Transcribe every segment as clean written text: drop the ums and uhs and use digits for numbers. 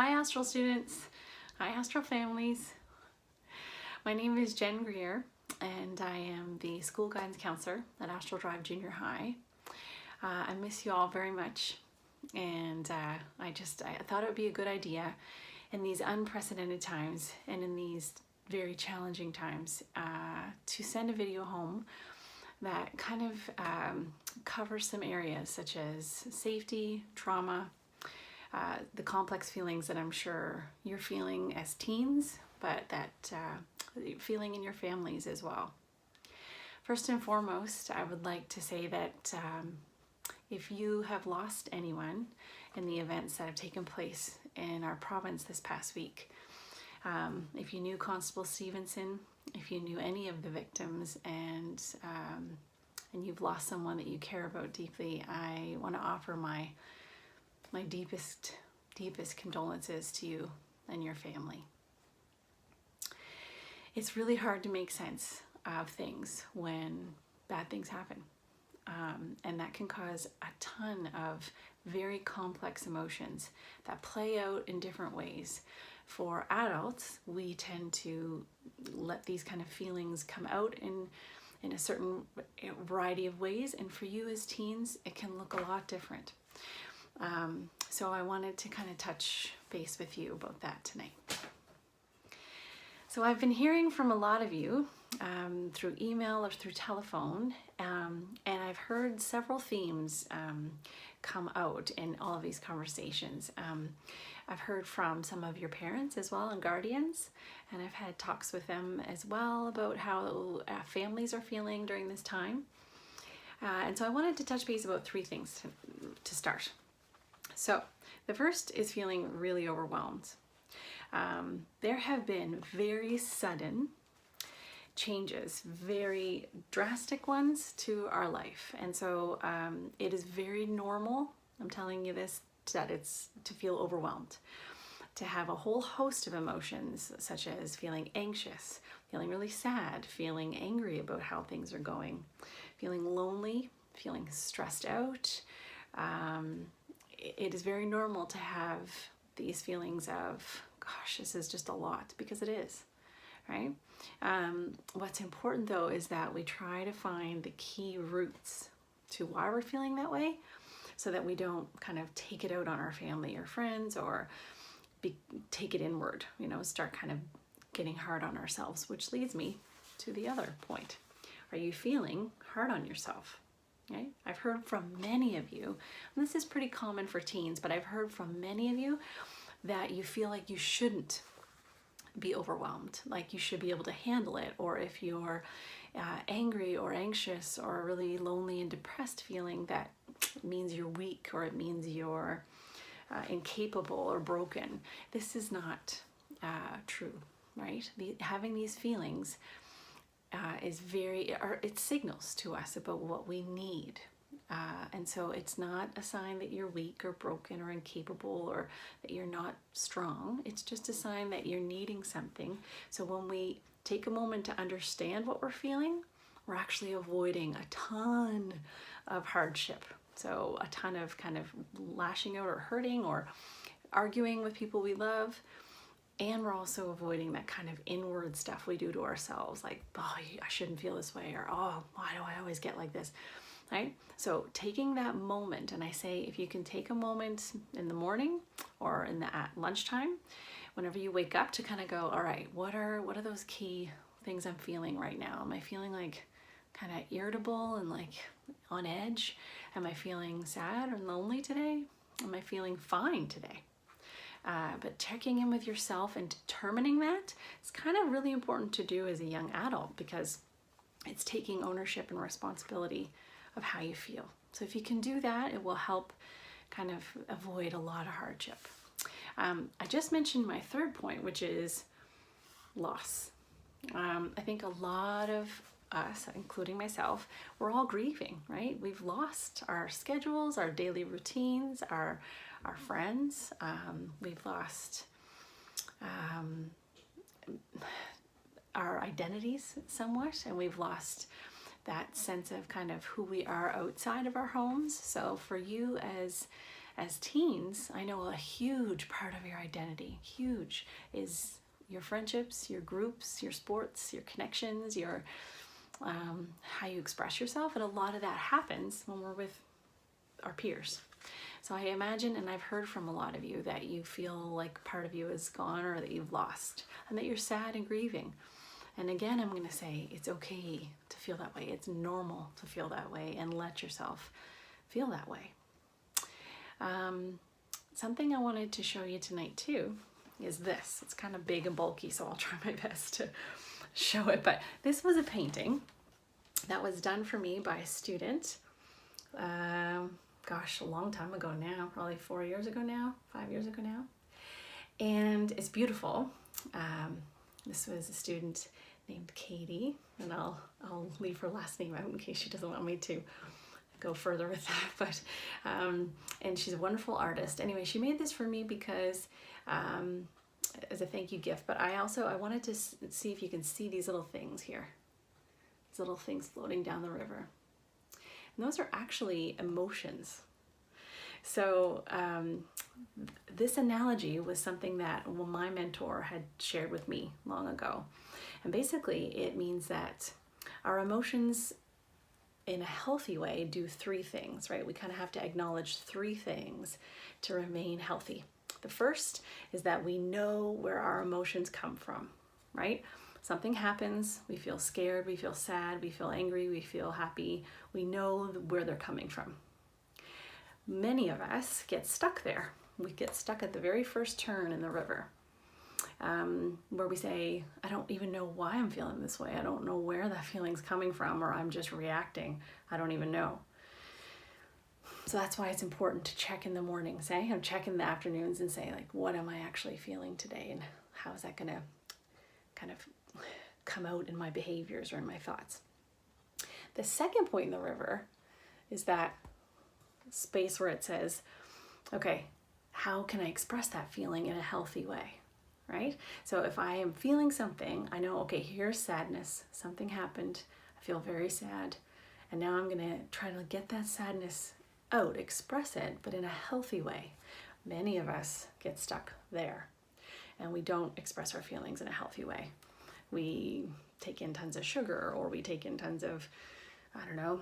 Hi Astral students, hi Astral families. My name is Jen Greer and I am the school guidance counselor at Astral Drive Junior High. I miss you all very much and I thought it would be a good idea in these unprecedented times and in these very challenging times to send a video home that kind of covers some areas such as safety, trauma, the complex feelings that I'm sure you're feeling as teens, but that feeling in your families as well. First and foremost, I would like to say that if you have lost anyone in the events that have taken place in our province this past week, if you knew Constable Stevenson, if you knew any of the victims, and you've lost someone that you care about deeply, I want to offer my deepest condolences to you and your family. It's really hard to make sense of things when bad things happen. And that can cause a ton of very complex emotions that play out in different ways. For adults, we tend to let these kind of feelings come out in a certain variety of ways. And for you as teens, it can look a lot different. So I wanted to kind of touch base with you about that tonight. So I've been hearing from a lot of you through email or through telephone, and I've heard several themes come out in all of these conversations. I've heard from some of your parents as well and guardians, and I've had talks with them as well about how families are feeling during this time. And so I wanted to touch base about three things to start. So the first is feeling really overwhelmed. There have been very sudden changes, very drastic ones to our life. And so it is very normal, I'm telling you this, that it's to feel overwhelmed, to have a whole host of emotions such as feeling anxious, feeling really sad, feeling angry about how things are going, feeling lonely, feeling stressed out. It is very normal to have these feelings of, gosh, this is just a lot, because it is, right? What's important though is that we try to find the key roots to why we're feeling that way, so that we don't kind of take it out on our family or friends or take it inward, start kind of getting hard on ourselves, which leads me to the other point. Are you feeling hard on yourself? Okay? I've heard from many of you, and this is pretty common for teens, but I've heard from many of you that you feel like you shouldn't be overwhelmed, like you should be able to handle it, or if you're angry or anxious or really lonely and depressed feeling, that means you're weak, or it means you're incapable or broken. This is not true, right? Having these feelings it signals to us about what we need. And so it's not a sign that you're weak or broken or incapable or that you're not strong. It's just a sign that you're needing something. So when we take a moment to understand what we're feeling, we're actually avoiding a ton of hardship. So a ton of kind of lashing out or hurting or arguing with people we love. And we're also avoiding that kind of inward stuff we do to ourselves, like, oh, I shouldn't feel this way, or oh, why do I always get like this, right? So taking that moment, and I say if you can take a moment in the morning or at lunchtime, whenever you wake up, to kind of go, all right, what are those key things I'm feeling right now? Am I feeling like kind of irritable and like on edge? Am I feeling sad or lonely today? Am I feeling fine today? But checking in with yourself and determining that is kind of really important to do as a young adult, because it's taking ownership and responsibility of how you feel. So if you can do that, it will help kind of avoid a lot of hardship. I just mentioned my third point, which is loss. I think a lot of us, including myself, we're all grieving, right? We've lost our schedules, our daily routines, our friends. We've lost our identities somewhat, and we've lost that sense of kind of who we are outside of our homes. So for you as as teens, I know a huge part of your identity, huge, is your friendships, your groups, your sports, your connections, your how you express yourself. And a lot of that happens when we're with our peers. So I imagine, and I've heard from a lot of you, that you feel like part of you is gone or that you've lost and that you're sad and grieving. And again, I'm going to say it's okay to feel that way. It's normal to feel that way, and let yourself feel that way. Something I wanted to show you tonight too is this. It's kind of big and bulky, so I'll try my best to show it. But this was a painting that was done for me by a student. Gosh, a long time ago now, probably 4 years ago now, 5 years ago now. And it's beautiful. This was a student named Katie, and I'll leave her last name out in case she doesn't want me to go further with that. But and she's a wonderful artist. Anyway, she made this for me because as a thank you gift. But I wanted to see if you can see these little things here. These little things floating down the river. And those are actually emotions. So this analogy was something that my mentor had shared with me long ago. And basically it means that our emotions in a healthy way do three things, right? We kind of have to acknowledge three things to remain healthy. The first is that we know where our emotions come from, right? Something happens, we feel scared, we feel sad, we feel angry, we feel happy. We know where they're coming from. Many of us get stuck there. We get stuck at the very first turn in the river, where we say, I don't even know why I'm feeling this way. I don't know where that feeling's coming from, or I'm just reacting. I don't even know. So that's why it's important to check in the mornings, and check in the afternoons and say, like, what am I actually feeling today? And how is that going to kind of come out in my behaviors or in my thoughts? The second point in the river is that space where it says, okay, how can I express that feeling in a healthy way, right? So if I am feeling something, I know, okay, here's sadness. Something happened. I feel very sad. And now I'm going to try to get that sadness out, express it, but in a healthy way. Many of us get stuck there, and we don't express our feelings in a healthy way. We take in tons of sugar, or we take in tons of,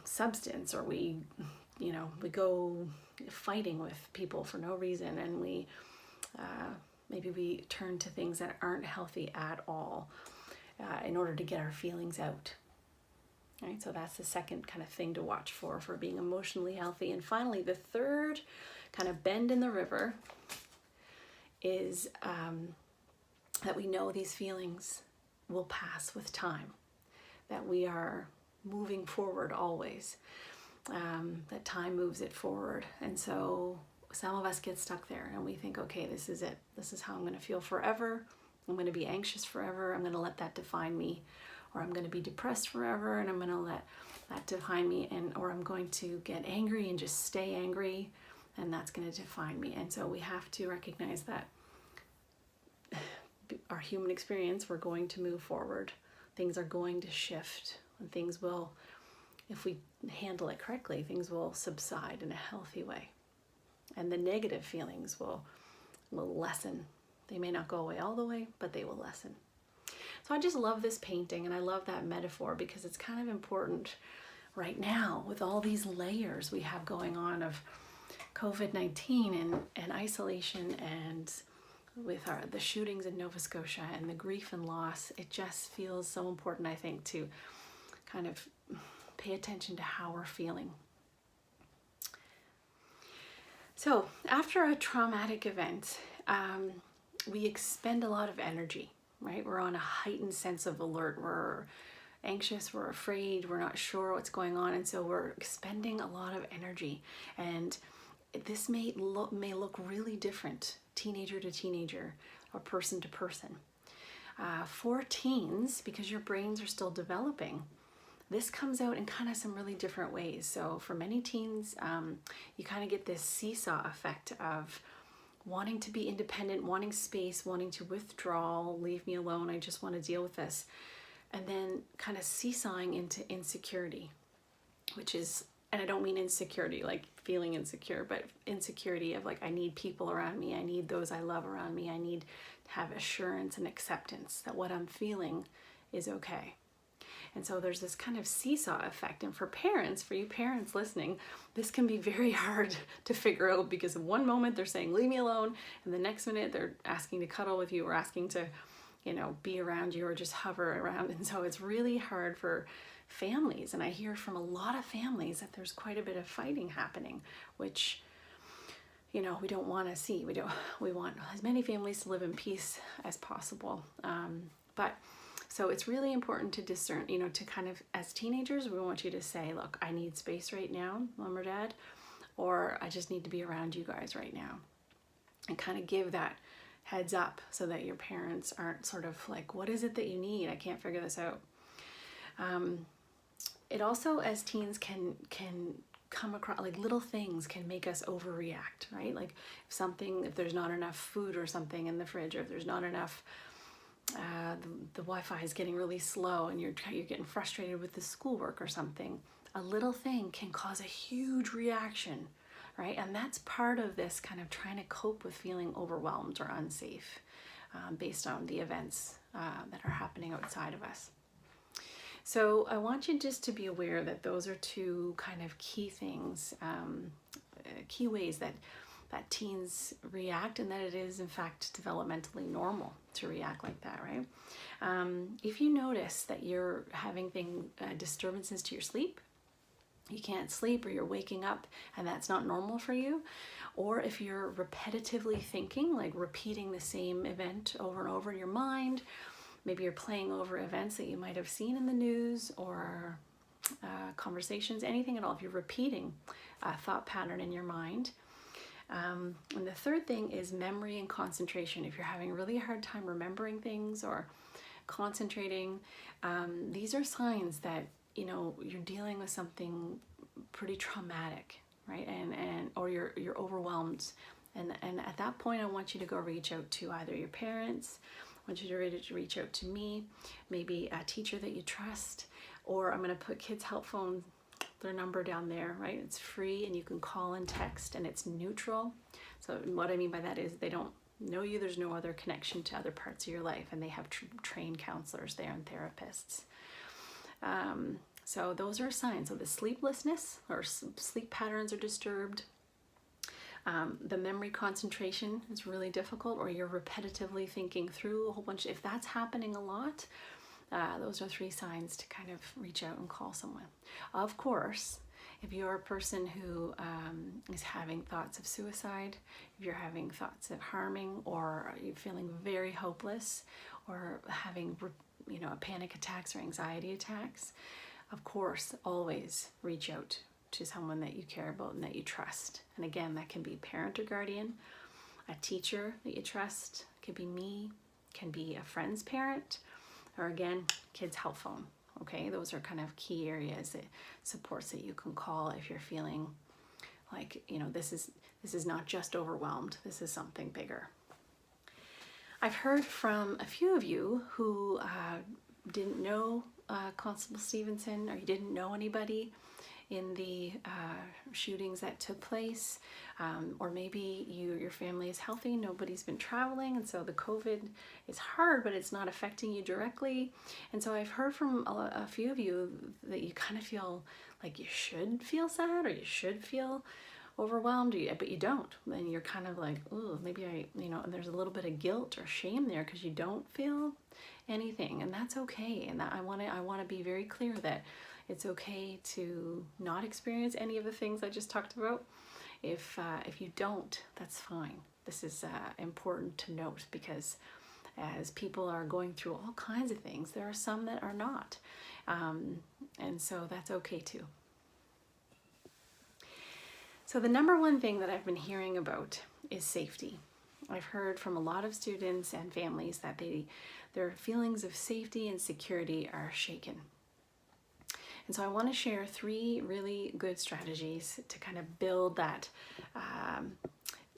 substance, or we go fighting with people for no reason, and maybe we turn to things that aren't healthy at all in order to get our feelings out. Right? So that's the second kind of thing to watch for being emotionally healthy. And finally, the third kind of bend in the river is that we know these feelings will pass with time, that we are moving forward always, that time moves it forward. And so some of us get stuck there and we think, okay, this is it. This is how I'm going to feel forever. I'm going to be anxious forever. I'm going to let that define me. Or I'm going to be depressed forever and I'm going to let that define me. Or I'm going to get angry and just stay angry, and that's going to define me. And so we have to recognize that our human experience, we're going to move forward. Things are going to shift, and things will, if we handle it correctly, things will subside in a healthy way. And the negative feelings will lessen. They may not go away all the way, but they will lessen. So I just love this painting, and I love that metaphor because it's kind of important right now with all these layers we have going on of COVID-19 and isolation, and with the shootings in Nova Scotia and the grief and loss. It just feels so important, I think, to kind of pay attention to how we're feeling. So after a traumatic event, we expend a lot of energy. Right? We're on a heightened sense of alert. We're anxious, we're afraid, we're not sure what's going on, and so we're expending a lot of energy. And this may look really different, teenager to teenager, or person to person. For teens, because your brains are still developing, this comes out in kind of some really different ways. So for many teens, you kind of get this seesaw effect of wanting to be independent, wanting space, wanting to withdraw, leave me alone, I just want to deal with this. And then kind of seesawing into insecurity, which is and I don't mean insecurity, like feeling insecure, but insecurity of like, I need people around me. I need those I love around me. I need to have assurance and acceptance that what I'm feeling is okay. And so there's this kind of seesaw effect. And for parents, for you parents listening, this can be very hard to figure out, because one moment they're saying, leave me alone. And the next minute they're asking to cuddle with you or asking to, you know, be around you or just hover around. And so it's really hard for families. And I hear from a lot of families that there's quite a bit of fighting happening, which, you know, we don't want to see. We want as many families to live in peace as possible. So it's really important to discern, you know, to kind of, as teenagers, we want you to say, look, I need space right now, mom or dad, or I just need to be around you guys right now. And kind of give that heads up so that your parents aren't sort of like, what is it that you need? I can't figure this out. It also, as teens, can come across, like little things can make us overreact, right? Like if there's not enough food or something in the fridge, or if there's not enough, the Wi-Fi is getting really slow and you're getting frustrated with the schoolwork or something, a little thing can cause a huge reaction, right? And that's part of this kind of trying to cope with feeling overwhelmed or unsafe based on the events that are happening outside of us. So I want you just to be aware that those are two kind of key things, key ways that teens react, and that it is in fact developmentally normal to react like that, right? If you notice that you're having disturbances to your sleep, you can't sleep, or you're waking up and that's not normal for you, or if you're repetitively thinking, like repeating the same event over and over in your mind, maybe you're playing over events that you might have seen in the news or conversations, anything at all, if you're repeating a thought pattern in your mind. And the third thing is memory and concentration. If you're having a really hard time remembering things or concentrating, these are signs that, you know, you're dealing with something pretty traumatic, right? Or you're overwhelmed. And at that point, I want you to go reach out to either your parents, I want you to reach out to me, maybe a teacher that you trust, or I'm going to put Kids Help Phone, their number down there, right? It's free and you can call and text, and it's neutral. So what I mean by that is they don't know you, there's no other connection to other parts of your life, and they have trained counselors there and therapists. So those are signs. So the sleeplessness or sleep patterns are disturbed. The memory concentration is really difficult, or you're repetitively thinking through a whole bunch. If that's happening a lot, those are 3 signs to kind of reach out and call someone. Of course, if you're a person who is having thoughts of suicide, if you're having thoughts of harming, or you're feeling very hopeless, or having, you know, panic attacks or anxiety attacks, of course, always reach out to someone that you care about and that you trust. And again, that can be parent or guardian, a teacher that you trust, it could be me, can be a friend's parent, or again, Kids Help Phone. Okay, those are kind of key areas, that supports that you can call if you're feeling like, you know, this is not just overwhelmed, this is something bigger. I've heard from a few of you who didn't know Constable Stevenson, or you didn't know anybody in the shootings that took place, or maybe your family is healthy, nobody's been traveling, and so the COVID is hard, but it's not affecting you directly. And so I've heard from a few of you that you kind of feel like you should feel sad, or you should feel overwhelmed, but you don't. Then you're kind of like, oh, maybe and there's a little bit of guilt or shame there because you don't feel anything, and that's okay. And I want to be very clear that it's okay to not experience any of the things I just talked about. If you don't, that's fine. This is important to note, because as people are going through all kinds of things, there are some that are not. And so that's okay too. So the number one thing that I've been hearing about is safety. I've heard from a lot of students and families that their feelings of safety and security are shaken. And so I want to share 3 really good strategies to kind of build that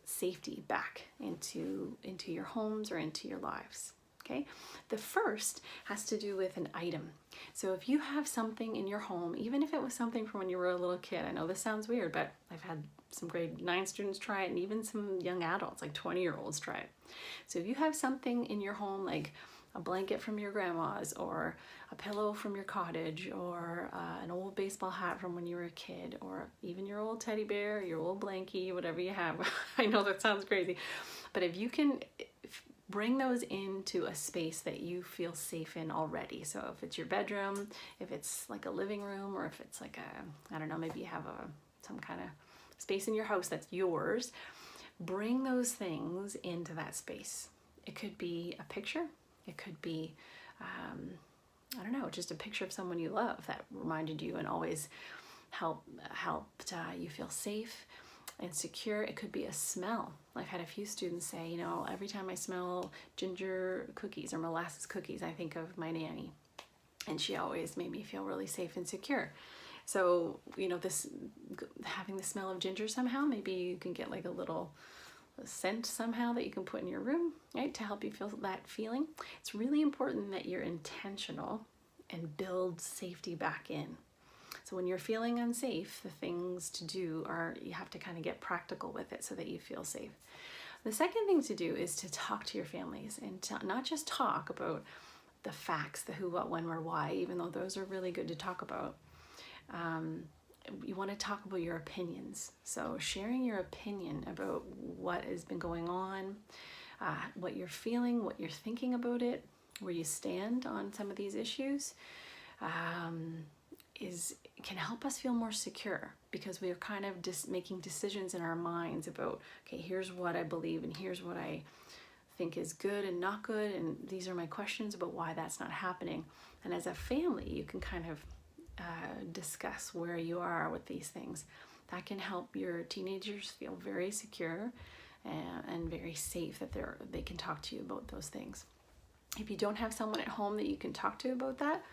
safety back into your homes or into your lives. Okay, the first has to do with an item. So if you have something in your home, even if it was something from when you were a little kid, I know this sounds weird, but I've had some grade 9 students try it, and even some young adults, like 20-year-olds, try it. So if you have something in your home, like a blanket from your grandma's, or a pillow from your cottage, or an old baseball hat from when you were a kid, or even your old teddy bear, your old blankie, whatever you have. I know that sounds crazy, but if you can bring those into a space that you feel safe in already. So if it's your bedroom, if it's like a living room, or if it's like I don't know, maybe you have some kind of space in your house that's yours, bring those things into that space. It could be a picture. It could be, I don't know, just a picture of someone you love that reminded you and always helped you feel safe and secure. It could be a smell. I've had a few students say, you know, every time I smell ginger cookies or molasses cookies, I think of my nanny, and she always made me feel really safe and secure. So, you know, having the smell of ginger somehow, maybe you can get like a little scent somehow that you can put in your room, right, to help you feel that feeling. It's really important that you're intentional and build safety back in. So when you're feeling unsafe, the things to do are, you have to kind of get practical with it so that you feel safe. The second thing to do is to talk to your families, and to not just talk about the facts, the who, what, when, where, why, even though those are really good to talk about. You want to talk about your opinions. So sharing your opinion about what has been going on, what you're feeling, what you're thinking about it, where you stand on some of these issues, can help us feel more secure, because we are kind of just making decisions in our minds about, okay, here's what I believe and here's what I think is good and not good, and these are my questions about why that's not happening. And as a family, you can kind of discuss where you are with these things. That can help your teenagers feel very secure and very safe, that they can talk to you about those things. If you don't have someone at home that you can talk to about that,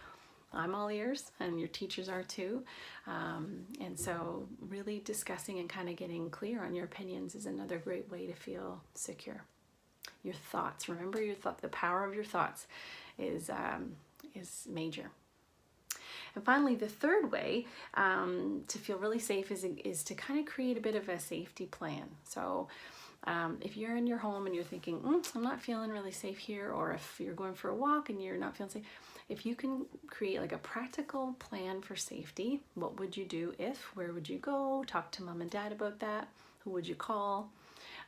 I'm all ears, and your teachers are too. And so really discussing and kind of getting clear on your opinions is another great way to feel secure. Your thoughts, remember your thought, the power of your thoughts is major. And finally, the third way to feel really safe is to kind of create a bit of a safety plan. So if you're in your home and you're thinking, I'm not feeling really safe here, or if you're going for a walk and you're not feeling safe, if you can create like a practical plan for safety, what would you do if, where would you go, talk to mom and dad about that, who would you call?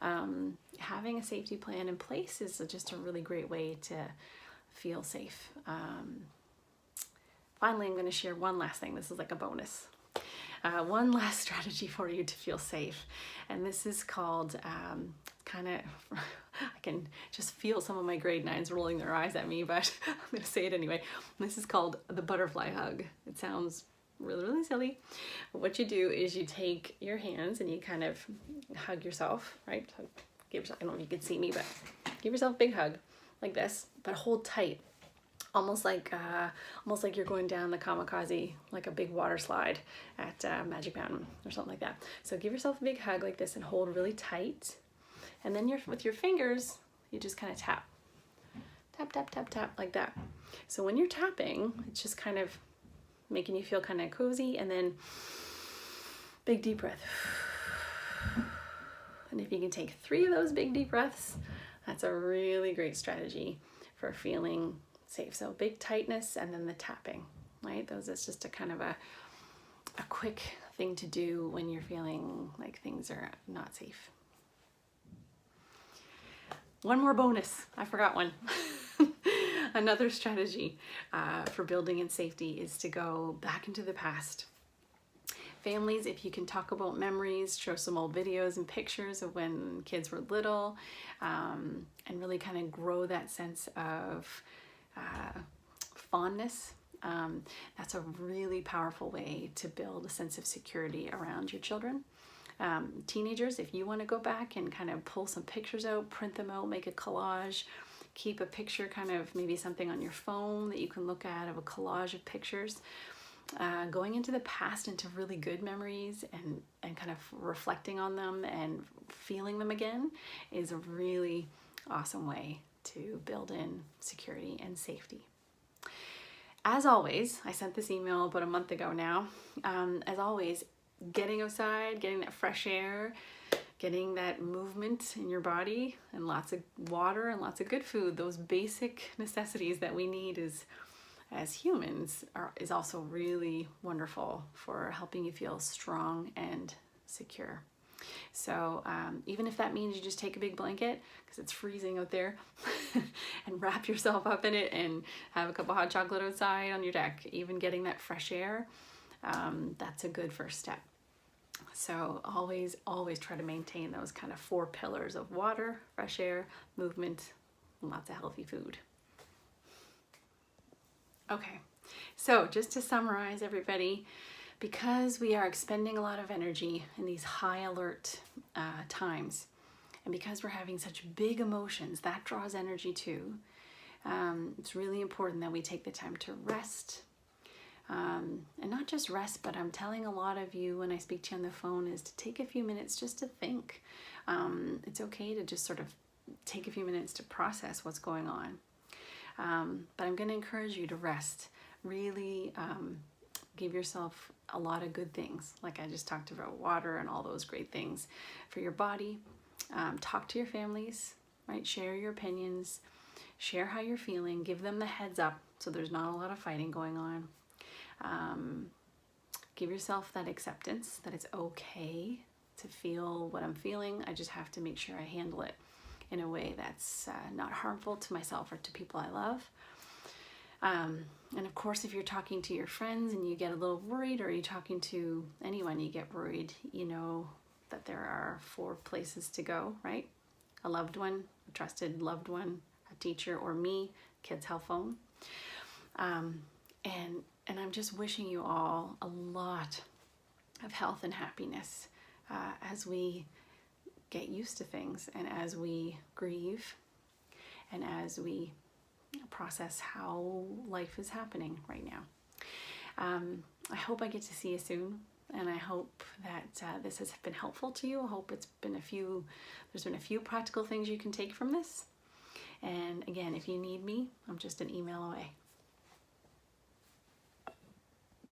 Having a safety plan in place is just a really great way to feel safe. Finally, I'm going to share one last thing. This is like a bonus. One last strategy for you to feel safe. And this is called, I can just feel some of my grade 9s rolling their eyes at me, but I'm going to say it anyway. This is called the butterfly hug. It sounds really, really silly. But what you do is you take your hands and you kind of hug yourself, right? Give yourself, I don't know if you can see me, but give yourself a big hug like this, but hold tight. Almost like you're going down the kamikaze, like a big water slide at Magic Mountain or something like that. So give yourself a big hug like this and hold really tight. And then with your fingers, you just kind of tap. Tap, tap, tap, tap, like that. So when you're tapping, it's just kind of making you feel kind of cozy, and then big deep breath. And if you can take 3 of those big deep breaths, that's a really great strategy for feeling safe. So big tightness and then the tapping, right? It's just a kind of a quick thing to do when you're feeling like things are not safe. One more bonus, I forgot one. Another strategy for building in safety is to go back into the past. Families, if you can talk about memories, show some old videos and pictures of when kids were little, and really kind of grow that sense of fondness. That's a really powerful way to build a sense of security around your children. Teenagers, if you want to go back and kind of pull some pictures out, print them out, make a collage, keep a picture, kind of maybe something on your phone that you can look at of a collage of pictures. Going into the past, into really good memories and kind of reflecting on them and feeling them again is a really awesome way to build in security and safety. As always, I sent this email about a month ago now. As always, getting outside, getting that fresh air, getting that movement in your body, and lots of water and lots of good food, those basic necessities that we need as humans is also really wonderful for helping you feel strong and secure. So even if that means you just take a big blanket because it's freezing out there and wrap yourself up in it and have a cup of hot chocolate outside on your deck, even getting that fresh air, that's a good first step. So always try to maintain those kind of 4 pillars of water, fresh air, movement, and lots of healthy food. Okay, so just to summarize, everybody, because we are expending a lot of energy in these high alert times, and because we're having such big emotions, that draws energy too. It's really important that we take the time to rest. And not just rest, but I'm telling a lot of you when I speak to you on the phone is to take a few minutes just to think. It's okay to just sort of take a few minutes to process what's going on. But I'm going to encourage you to rest. Really give yourself a lot of good things. Like I just talked about, water and all those great things for your body. Talk to your families, right? Share your opinions. Share how you're feeling. Give them the heads up so there's not a lot of fighting going on. Give yourself that acceptance that it's okay to feel what I'm feeling. I just have to make sure I handle it in a way that's not harmful to myself or to people I love. And of course, if you're talking to your friends and you get a little worried, or you're talking to anyone, you get worried, you know that there are 4 places to go, right? A loved one, a trusted loved one, a teacher, or me, kids' health phone. And I'm just wishing you all a lot of health and happiness as we get used to things, and as we grieve, and as we process how life is happening right now. I hope I get to see you soon, and I hope that this has been helpful to you. I hope there's been a few practical things you can take from this. And again, if you need me, I'm just an email away.